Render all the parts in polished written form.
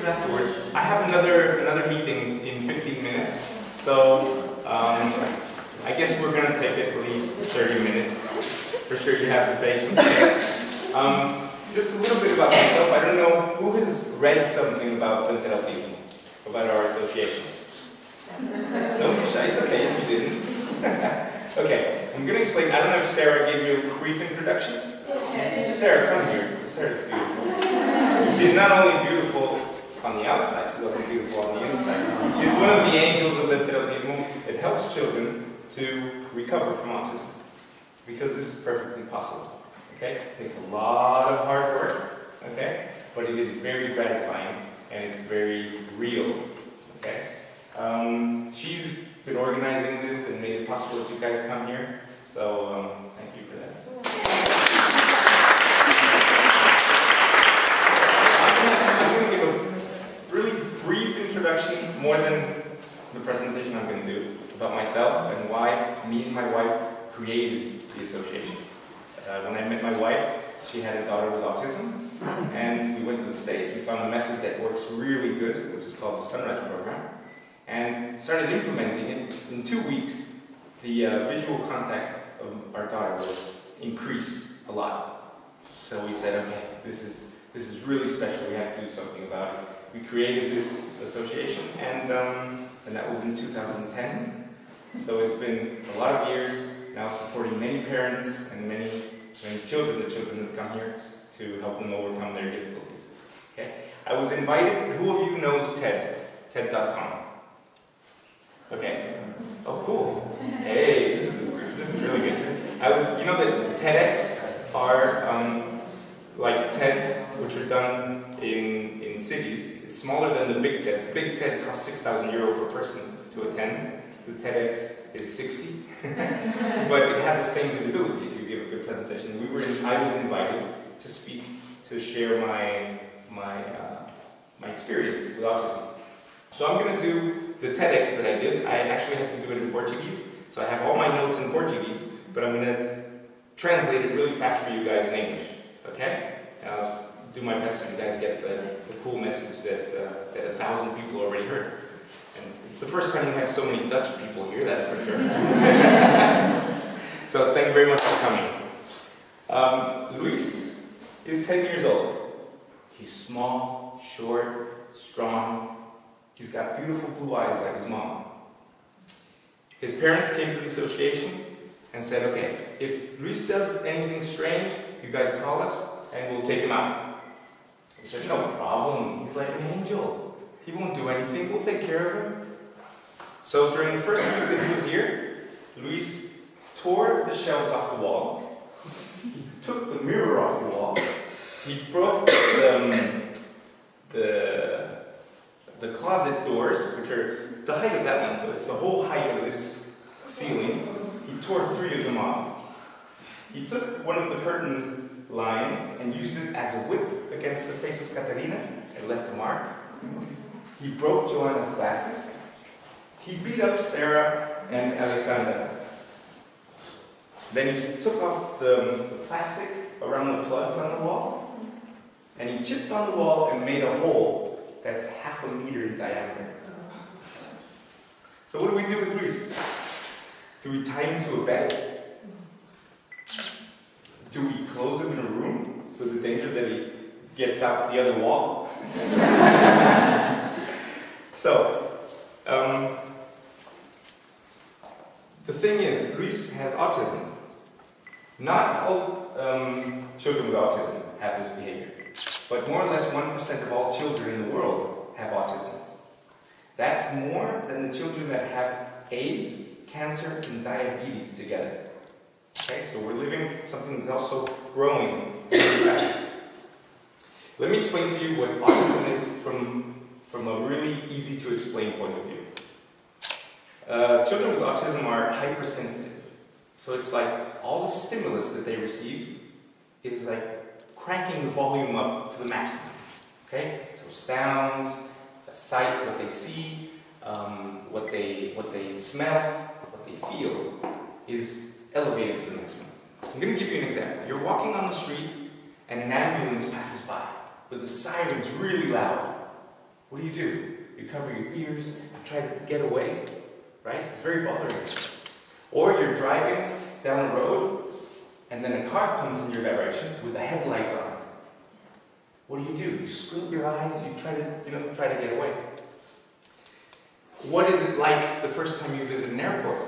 discussion afterwards. I have another meeting in 15 minutes, so I guess we're going to take at least 30 minutes. For sure you have the patience. Just a little bit about myself. I don't know who has read something about Vencer Autismo, about our association. Don't be shy, it's okay if you didn't. Okay, I'm going to explain. I don't know if Sarah gave you a brief introduction. Sarah, come here. Sarah's beautiful. She's not only beautiful on the outside, she's also beautiful on the inside. She's one of the angels of Vencer Autismo. It helps children to recover from autism, because this is perfectly possible. Okay? It takes a lot of hard work, okay? But it is very gratifying and it's very real. Okay? She's been organizing this and made it possible that you guys come here. So thank you for that. I'm going to give a really brief introduction, more than the presentation I'm going to do, about myself and why me and my wife created the association. When I met my wife, she had a daughter with autism, and we went to the States. We found a method that works really good, which is called the Sunrise program, and started implementing it. In 2 weeks, the visual contact of our daughter was increased a lot. So we said, okay, this is really special. We have to do something about it. We created this association, and that was in 2010. So it's been a lot of years now supporting many parents and many children, the children that come here, to help them overcome their difficulties. Okay? I was invited. Who of you knows TED? TED.com. Okay. Oh, cool. Hey, this is really good. You know that TEDx are like TEDs, which are done in cities. It's smaller than the big TED. The big TED costs 6,000 euro per person to attend. The TEDx is 60, but it has the same visibility if you give a good presentation. I was invited to speak, to share my experience with autism. So I'm going to do the TEDx that I did. I actually have to do it in Portuguese, so I have all my notes in Portuguese, but I'm going to translate it really fast for you guys in English. Okay? I'll do my best so you guys get the cool message that 1,000 people already heard. And it's the first time we have so many Dutch people here, that's for sure. So thank you very much for coming. Luis is 10 years old. He's small, short, strong. He's got beautiful blue eyes like his mom. His parents came to the association and said, okay, if Luis does anything strange, you guys call us and we'll take him out. We said, no problem, he's like an angel. He won't do anything, we'll take care of him. So during the first week that he was here, Luis tore the shelves off the wall. He took the mirror off the wall. He broke the closet doors, which are the height of that one, so it's the whole height of this ceiling. He tore 3 of them off. He took one of the curtain lines and used it as a whip against the face of Katarina and left a mark. He broke Joanna's glasses. He beat up Sarah and Alexandra. Then he took off the plastic around the plugs on the wall, and he chipped on the wall and made a hole that's 1/2 meter in diameter. So what do we do with Luis? Do we tie him to a bed? Do we close him in a room with the danger that he gets out the other wall? So, the thing is, Luis has autism. Not all children with autism have this behavior, but more or less 1% of all children in the world have autism. That's more than the children that have AIDS, cancer, and diabetes together. Okay, so we're living something that's also growing very fast. Let me explain to you what autism is from a really easy to explain point of view. Children with autism are hypersensitive. So it's like all the stimulus that they receive is like cranking the volume up to the maximum. Okay? So sounds, sight, what they see, what they smell, what they feel is elevated to the maximum. I'm going to give you an example. You're walking on the street and an ambulance passes by with the sirens really loud. what do? You cover your ears and try to get away, right? It's very bothering. Or you're driving down the road and then a car comes in your direction with the headlights on. What do? You squint your eyes, you try to get away. What is it like the first time you visit an airport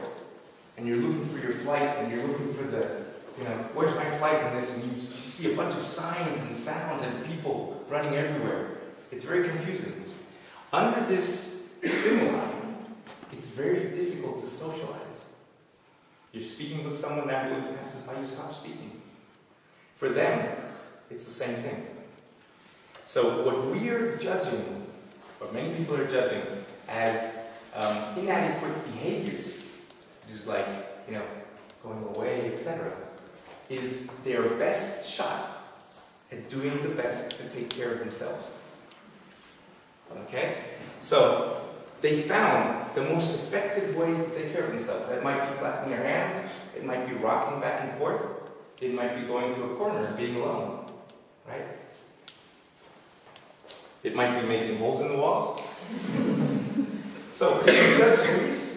and you're looking for your flight and you're looking for where's my flight in this, and you see a bunch of signs and sounds and people running everywhere. It's very confusing. Under this stimuli, it's very difficult to socialize. You're speaking with someone, that ambulance passes by, you stop speaking. For them, it's the same thing. So what we are judging, what many people are judging as inadequate behaviors, just like, going away, etc., is their best shot at doing the best to take care of themselves. Okay? So, they found the most effective way to take care of themselves. That might be flapping their hands, it might be rocking back and forth, it might be going to a corner and being alone. Right? It might be making holes in the wall. So, can we judge Luis?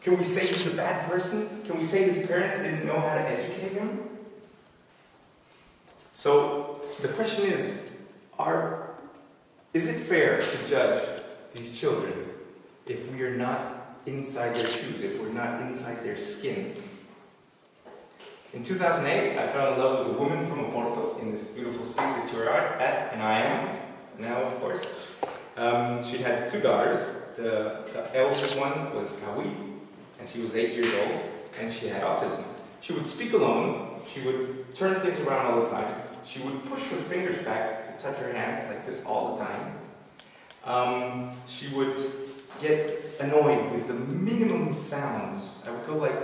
Can we say he's a bad person? Can we say his parents didn't know how to educate him? So, the question is it fair to judge these children if we are not inside their shoes, if we're not inside their skin? In 2008, I fell in love with a woman from Porto in this beautiful city that you are at, and I am now, of course. She had 2 daughters. The eldest one was Kawi, and she was 8 years old, and she had autism. She would speak alone, she would turn things around all the time, she would push her fingers back to touch her hand, like this all the time. She would get annoyed with the minimum sounds. I would go like,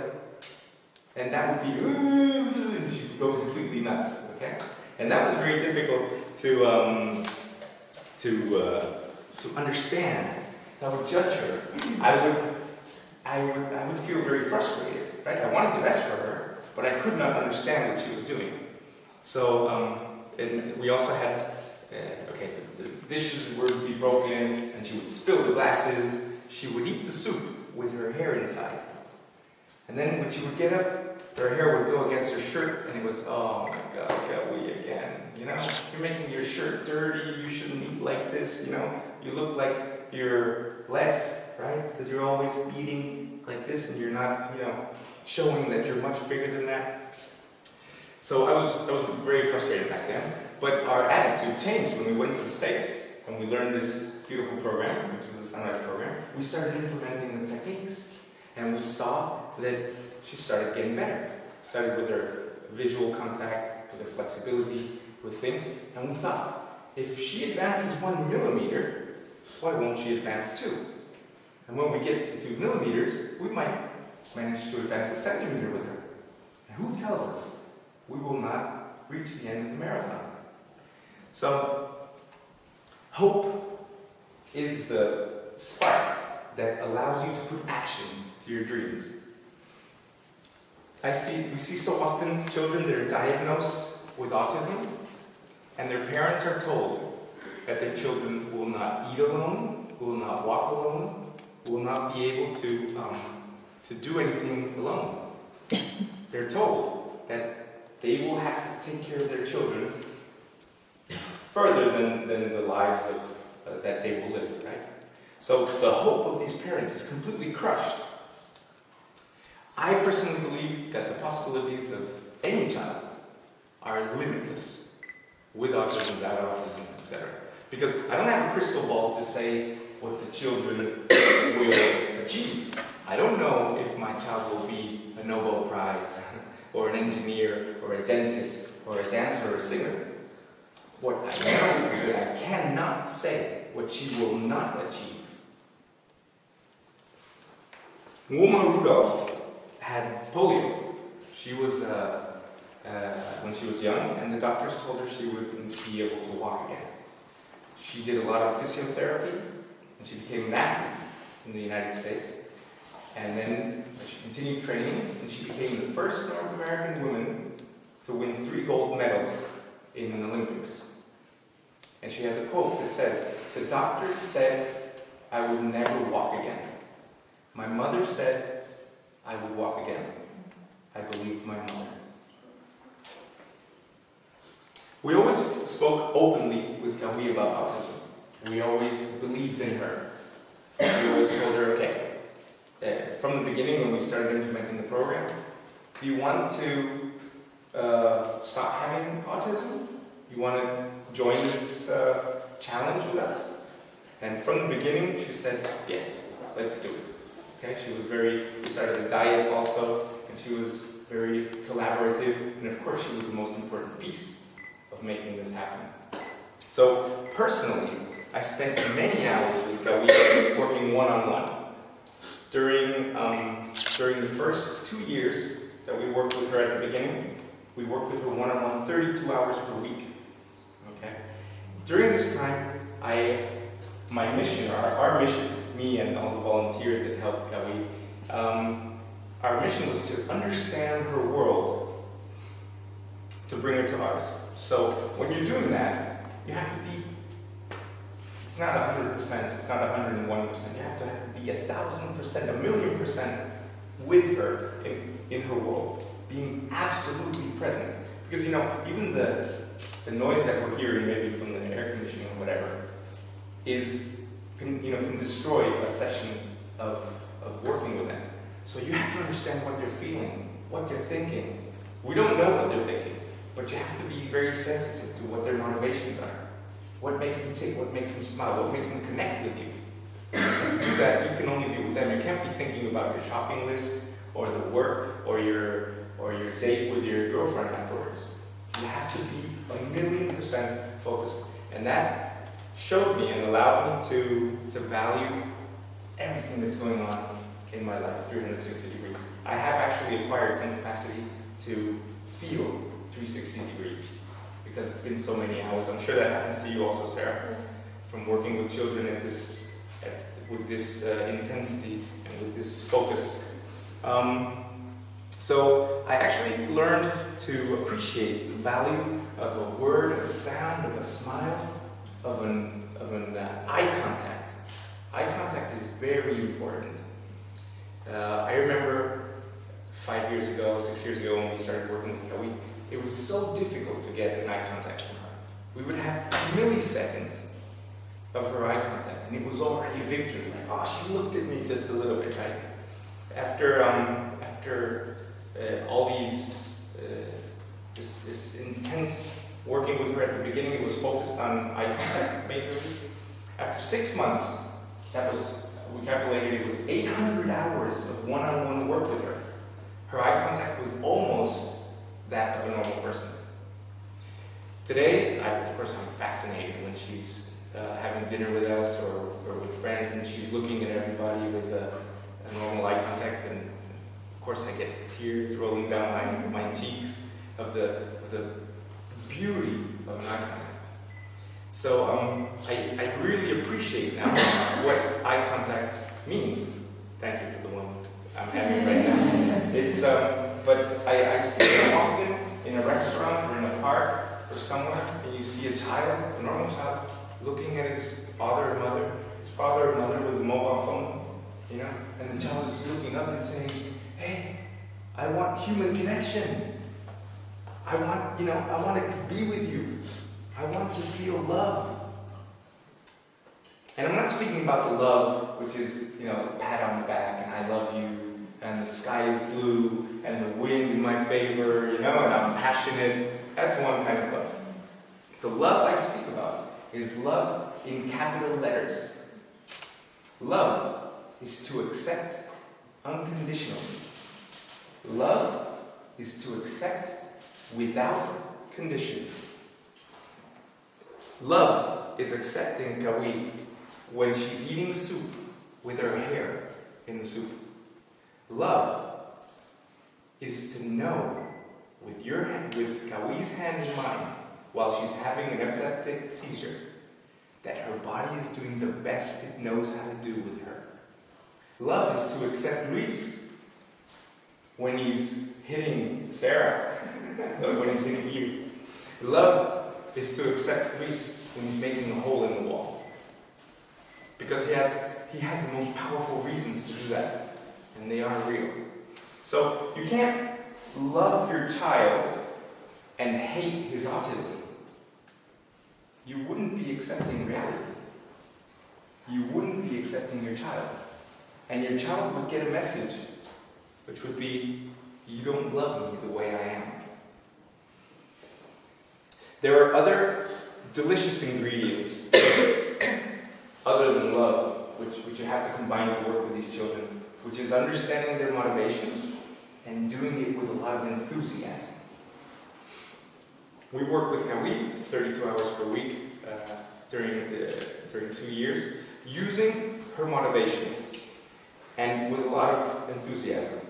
and that would be, and she would go completely nuts, okay? And that was very difficult to understand. So I would judge her. I would feel very frustrated, right? I wanted the best for her, but I could not understand what she was doing. So, and we also had, the dishes would be broken, and she would spill the glasses. She would eat the soup with her hair inside. And then when she would get up, her hair would go against her shirt, and it was, oh my God, Kawi again. You're making your shirt dirty, you shouldn't eat like this, You look like you're less, right? Because you're always eating like this, and you're not, showing that you're much bigger than that. So I was very frustrated back then. But our attitude changed when we went to the States, and we learned this beautiful program, which is the Sunlight program. We started implementing the techniques, and we saw that she started getting better. Started with her visual contact, with her flexibility, with things, and we thought, if she advances 1 millimeter, why won't she advance 2? And when we get to 2 millimeters, we might manage to advance a centimeter with her. And who tells us we will not reach the end of the marathon? So, hope is the spark that allows you to put action to your dreams. We see so often children that are diagnosed with autism, and their parents are told that their children will not eat alone, will not walk alone, will not be able to do anything alone. They're told that they will have to take care of their children further than the lives that they will live, right? So the hope of these parents is completely crushed. I personally believe that the possibilities of any child are limitless, with autism, without autism, etc. Because I don't have a crystal ball to say what the children will achieve. I don't know if my child will be a Nobel Prize, or an engineer, or a dentist, or a dancer, or a singer. What I know is that I cannot say what she will not achieve. Wilma Rudolph had polio. She was, when she was young, and the doctors told her she wouldn't be able to walk again. She did a lot of physiotherapy, and she became an athlete in the United States. And then she continued training, and she became the first North American woman to win 3 gold medals in an Olympics. And she has a quote that says, The doctors said I would never walk again. My mother said I would walk again. I believed my mother. We always spoke openly with Gawi about autism. We always believed in her. We always told her, okay, from the beginning when we started implementing the program, do you want to stop having autism? You want to join this challenge with us? And from the beginning, she said, yes, let's do it. Okay, we started a diet also, and she was very collaborative, and of course she was the most important piece of making this happen. So, personally, I spent many hours with Gawi working one-on-one. During the first 2 years that we worked with her at the beginning, we worked with her one-on-one 32 hours per week. Okay? During this time, our mission, me and all the volunteers that helped Gawi, our mission was to understand her world, to bring her to ours. So when you're doing that, you have to be, it's not 100%, it's not 101%, you have to be 1,000%, 1,000,000% with her in her world, being absolutely present. Because even the noise that we're hearing, maybe from the air conditioning or whatever, can destroy a session of working with them. So you have to understand what they're feeling, what they're thinking. We don't know what they're thinking, but you have to be very sensitive to what their motivations are. What makes them tick, what makes them smile, what makes them connect with you. And to do that, you can only be with them. You can't be thinking about your shopping list, or the work, or your date with your girlfriend afterwards. You have to be 1,000,000% focused. And that showed me and allowed me to value everything that's going on in my life, 360 degrees. I have actually acquired some capacity to feel 360 degrees because it's been so many hours. I'm sure that happens to you also, Sarah, from working with children with this intensity and with this focus. So I actually learned to appreciate the value of a word, of a sound, of a smile, of an eye contact. Eye contact is very important. I remember 5 years ago, 6 years ago when we started working with Gawi, it was so difficult to get an eye contact from her. We would have milliseconds of her eye contact, and it was already a victory. Like, oh, she looked at me just a little bit, right? After all these, this intense working with her at the beginning, it was focused on eye contact majorly. After 6 months, we calculated it was 800 hours of one-on-one work with her. Her eye contact was almost that of a normal person. Today, of course, I'm fascinated when she's having dinner with us or with friends, and she's looking at everybody with a normal eye contact, and of course I get tears rolling down my cheeks of the beauty of an eye contact. So I really appreciate now what eye contact means. Thank you for the one I'm having right now. But I see it often in a restaurant or in a park or somewhere, and you see a child, a normal child, looking at his father or mother with a mobile phone, and the child is looking up and saying, hey, I want human connection. I want to be with you. I want to feel love. And I'm not speaking about the love, which is, a pat on the back, and I love you, and the sky is blue, and the wind in my favor, and I'm passionate. That's one kind of love. The love I speak about is love in capital letters. Love is to accept unconditionally. Love is to accept without conditions. Love is accepting Gawi when she's eating soup with her hair in the soup. Love is to know with Gawi's hand in mine while she's having an epileptic seizure that her body is doing the best it knows how to do with her. Love is to accept Luis when he's hitting Sarah, or when he's hitting you. Love is to accept Luis when he's making a hole in the wall. because he has the most powerful reasons to do that, and they are real. So you can't love your child and hate his autism. You wouldn't be accepting reality. You wouldn't be accepting your child. And your child would get a message, which would be, you don't love me the way I am. There are other delicious ingredients other than love, which you have to combine to work with these children, which is understanding their motivations and doing it with a lot of enthusiasm. We work with Kawi 32 hours per week during 2 years, using her motivations and with a lot of enthusiasm.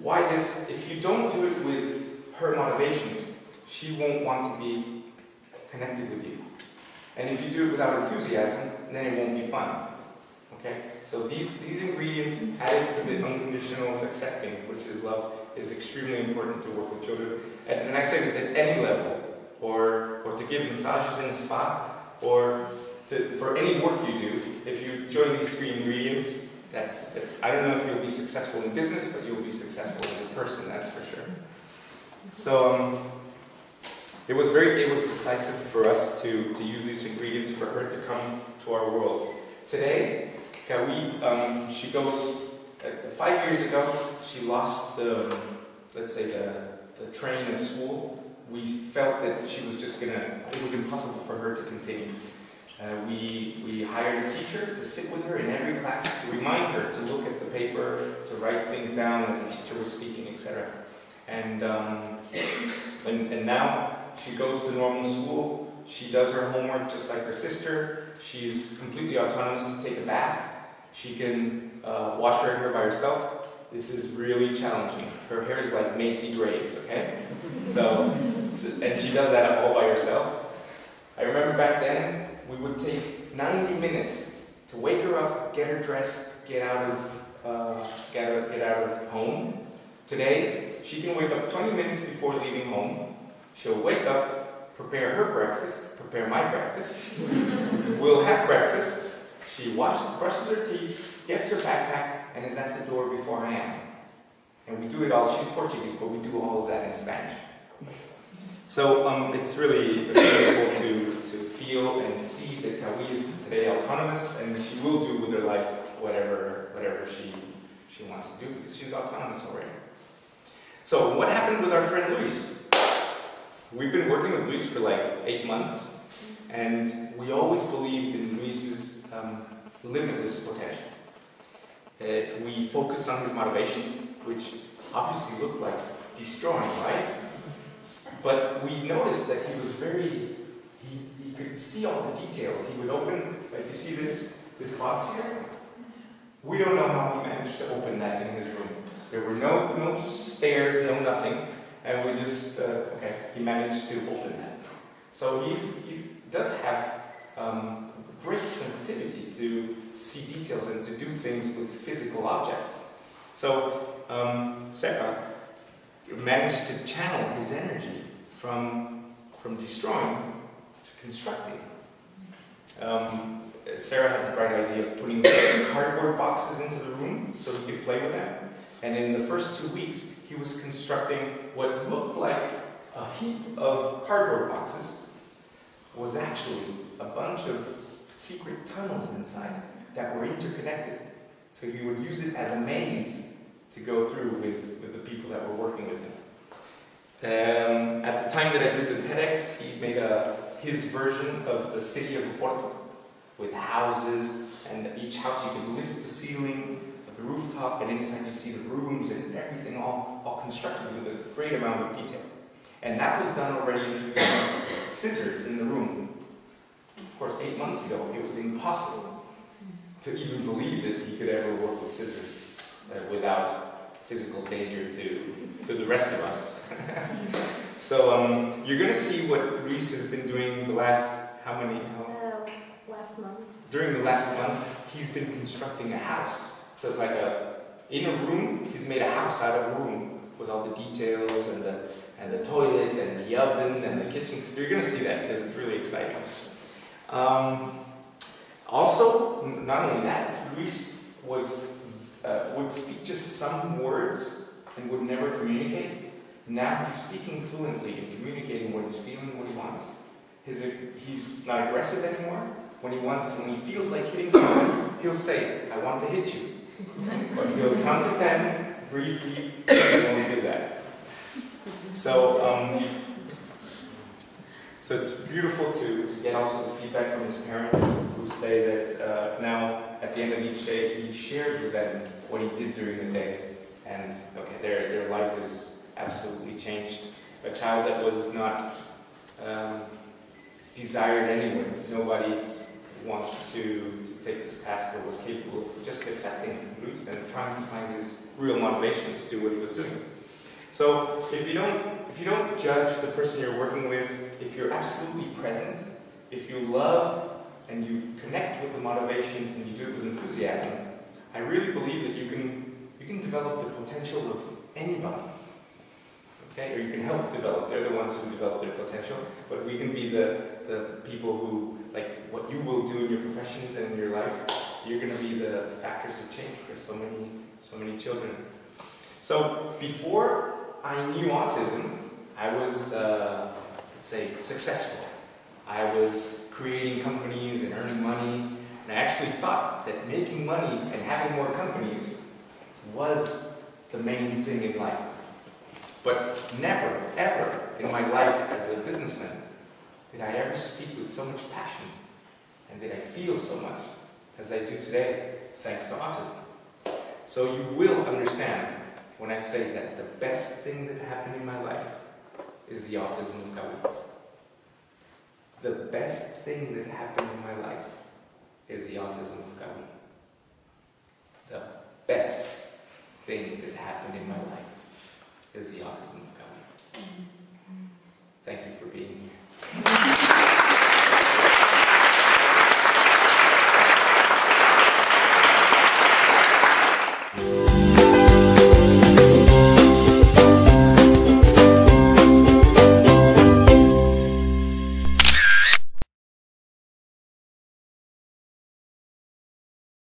Why this? If you don't do it with her motivations, she won't want to be connected with you. And if you do it without enthusiasm, then it won't be fun. Okay? So these ingredients added to the unconditional accepting, which is love, is extremely important to work with children. And I say this at any level, or to give massages in a spa, or for any work you do. If you join these 3 ingredients, I don't know if you'll be successful in business, but you'll be successful as a person, that's for sure. So it was decisive for us to use these ingredients for her to come to our world. Today, Kawi, she goes, 5 years ago, she lost the train of school. We felt that she was it was impossible for her to continue. We hired a teacher to sit with her in every class to remind her to look at the paper, to write things down as the teacher was speaking, etc. And now she goes to normal school. She does her homework just like her sister. She's completely autonomous to take a bath. She can wash her hair by herself. This is really challenging. Her hair is like Macy Gray's, okay? And she does that all by herself. I remember back then, we would take 90 minutes to wake her up, get her dressed, get out of home. Today, she can wake up 20 minutes before leaving home. She'll wake up, prepare her breakfast, prepare my breakfast. We'll have breakfast. She brushes her teeth, gets her backpack, and is at the door before I am. And we do it all. She's Portuguese, but we do all of that in Spanish. So it's really beautiful to feel and see that Kawi is today autonomous, and she will do with her life whatever she wants to do, because she's autonomous already. So what happened with our friend Luis? We've been working with Luis for like 8 months, and we always believed in Luis's limitless potential. We focused on his motivations, which obviously looked like destroying, right? But we noticed that he was he could see all the details. He would open, like you see this box here? We don't know how he managed to open that in his room. There were no stairs, no nothing, and we just, he managed to open that. So he does have great sensitivity to see details and to do things with physical objects. So Sarah managed to channel his energy from destroying to constructing. Sarah had the bright idea of putting cardboard boxes into the room so he could play with them. And in the first 2 weeks, he was constructing what looked like a heap of cardboard boxes. Was actually a bunch of secret tunnels inside that were interconnected. So he would use it as a maze to go through with the people that were working with him. At the time that I did the TEDx, he made his version of the city of Porto, with houses, and each house you could lift the ceiling of the rooftop, and inside you see the rooms and everything all constructed with a great amount of detail. And that was done already introducing scissors in the room. Of course, 8 months ago, it was impossible to even believe that he could ever work with scissors without physical danger to the rest of us. So you're going to see what Reese has been doing the last, last month. During the last month, he's been constructing a house. So like in a room, he's made a house out of a room with all the details and the toilet and the oven and the kitchen. You're going to see that because it's really exciting. Also, not only that, Luis would speak just some words and would never communicate. Now he's speaking fluently and communicating what he's feeling, what he wants. He's not aggressive anymore. When he feels like hitting someone, he'll say, "I want to hit you." But he'll count to 10, breathe deep, and then he'll do that. So it's beautiful to get also the feedback from his parents, who say that now at the end of each day he shares with them what he did during the day, and okay, their life is absolutely changed. A child that was not desired anyway. Nobody wanted to take this task or was capable of just accepting Luis and trying to find his real motivations to do what he was doing. So if you don't judge the person you're working with, if you're absolutely present, if you love and you connect with the motivations and you do it with enthusiasm, I really believe that you can develop the potential of anybody. Okay? Or you can help develop. They're the ones who develop their potential, but we can be the people who, like what you will do in your professions and in your life, you're going to be the factors of change for so many children. So before I knew autism, I was, let's say, successful. I was creating companies and earning money, and I actually thought that making money and having more companies was the main thing in life. But never, ever in my life as a businessman did I ever speak with so much passion, and did I feel so much as I do today, thanks to autism. So you will understand when I say that the best thing that happened in my life is the autism of Kawi. The best thing that happened in my life